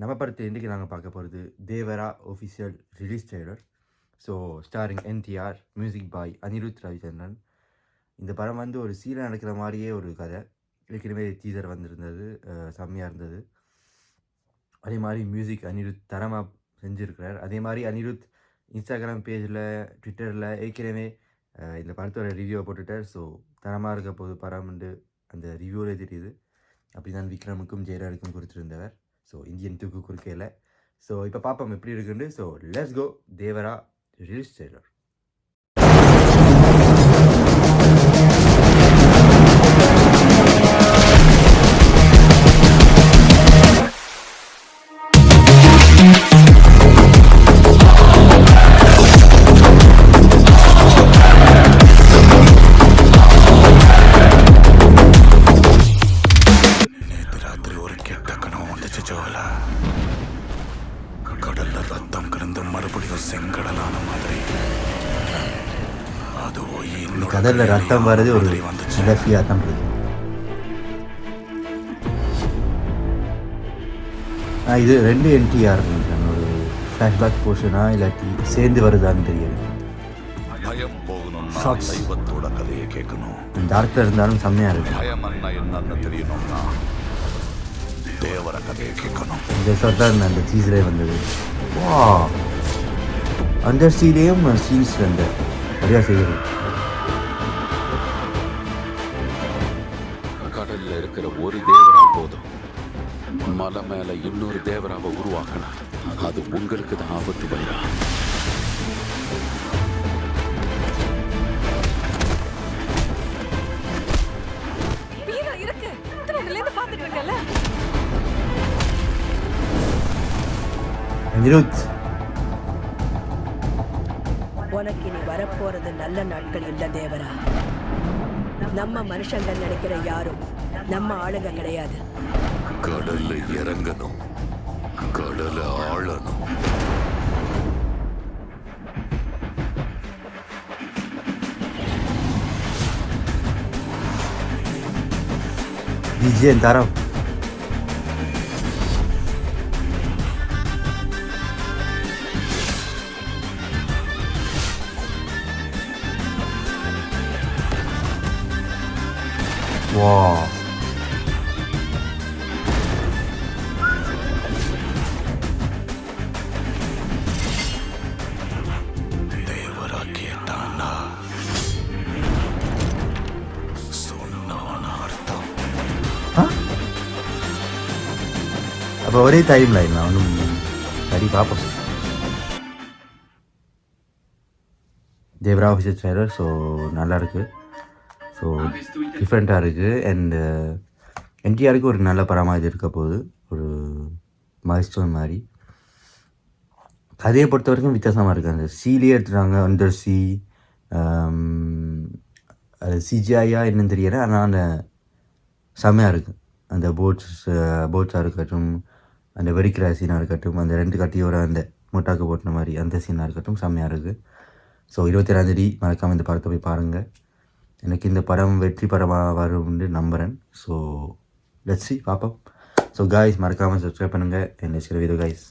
நம்ம படத்தை இன்றைக்கி நாங்கள் பார்க்க போகிறது Devara official release trailer. So starring NTR, music by Anirudh Ravichander. இந்த படம் வந்து ஒரு சீலை நடக்கிற மாதிரியே ஒரு கதை. ஏற்கனவே டீசர் வந்திருந்தது, செம்மையாக இருந்தது. அதே மாதிரி மியூசிக் அனிருத் தரமாக செஞ்சுருக்கிறார். அதே மாதிரி அனிருத் இன்ஸ்டாகிராம் பேஜில், ட்விட்டரில் ஏற்கனவே இந்த படத்தோட ரிவ்யூவை போட்டுட்டார். ஸோ தரமாக இருக்க போது படம்ண்டு அந்த ரிவ்யூவிலே தெரியுது. அப்படி தான் விக்ரமுக்கும் ஜெயராஜுக்கும் கொடுத்துருந்தவர். ஸோ இந்தியன் தூக்கு குறுக்கையில். ஸோ இப்போ பார்ப்போம் எப்படி இருக்குன்னு. So let's go Devara release trailer. கடல்ல ரத்தம் கலந்து மறுபடியும் செங்கடலான மாதிரி அது கடல்ல ரத்தம் வர்றது ஒரு நிலஃபியாக தான் இருக்குது. இது 2 NTR ஒரு ஃப்ளாஷ்பேக் போர்ஷனா இல்லாட்டி சேர்ந்து வருதான்னு தெரியாது. பயம் போகணும்னா தெய்வத்தோட கதையை கேட்கணும். டார்க்டர் இருந்தாலும் செம்மையாக இருக்கு. பயம் என்னன்னு தெரியணும்னா தேவர கதையை கேட்கணும். இந்த ஷாட் தான் அந்த சீஸ்லேயே வந்தது. வா, அந்த சீலேயும் சீன்ஸ் அந்த நிறையா செய்யுது. கடல்ல இருக்கிற ஒரு தேவரா போதும், மலை மேல இன்னொரு தேவராவை உருவாக்கலாம். அது உங்களுக்கு தான் ஆபத்து பயிரா. உனக்கு இனி வரப்போறது நல்ல நாட்கள் இல்ல தேவரா. நம்ம மனுஷங்கள் நினைக்கிற யாரும் நம்ம ஆளுங்க கிடையாது. கடல்ல இறங்கணும், கடலை ஆளணும். DJ தரம் வா, தேவரா கேட்டானா சொன்னான அர்த்தம். அப்போ ஒரே டைம் லைன் ஒன்றும் சரி பார்ப்போம். Devara officer trailer. ஸோ நல்லாயிருக்கு. ஸோ டிஃப்ரெண்ட்டாக இருக்குது. அண்டு NTRக்கு ஒரு நல்ல படமாக இது இருக்க போகுது. ஒரு மைல்ஸ்டோன் மாதிரி. கதையை பொறுத்த வரைக்கும் வித்தியாசமாக இருக்குது. அந்த சீலே எடுத்துட்டாங்க, அண்டர் சி. அது CGI என்னன்னு தெரியல, ஆனால் அந்த செம்மையாக இருக்குது. அந்த போட்ஸாக இருக்கட்டும், அந்த வெடிக்கிற சீனாக இருக்கட்டும், அந்த 2 கட்டியோட அந்த முட்டாக்கு போட்டின மாதிரி அந்த சீனாக இருக்கட்டும், செம்மையாக இருக்குது. ஸோ 27ஆம் மறக்காமல் இந்த படத்தை போய் பாருங்கள். எனக்கு இந்த படம் வெற்றி படமாக வரும்னு நம்புகிறேன். ஸோ லெட்ஸ் சி, பார்ப்போம். ஸோ காய்ஸ் மறக்காமல் சப்ஸ்கிரைப் பண்ணுங்கள். என்ன சில வீடியோ காய்ஸ்.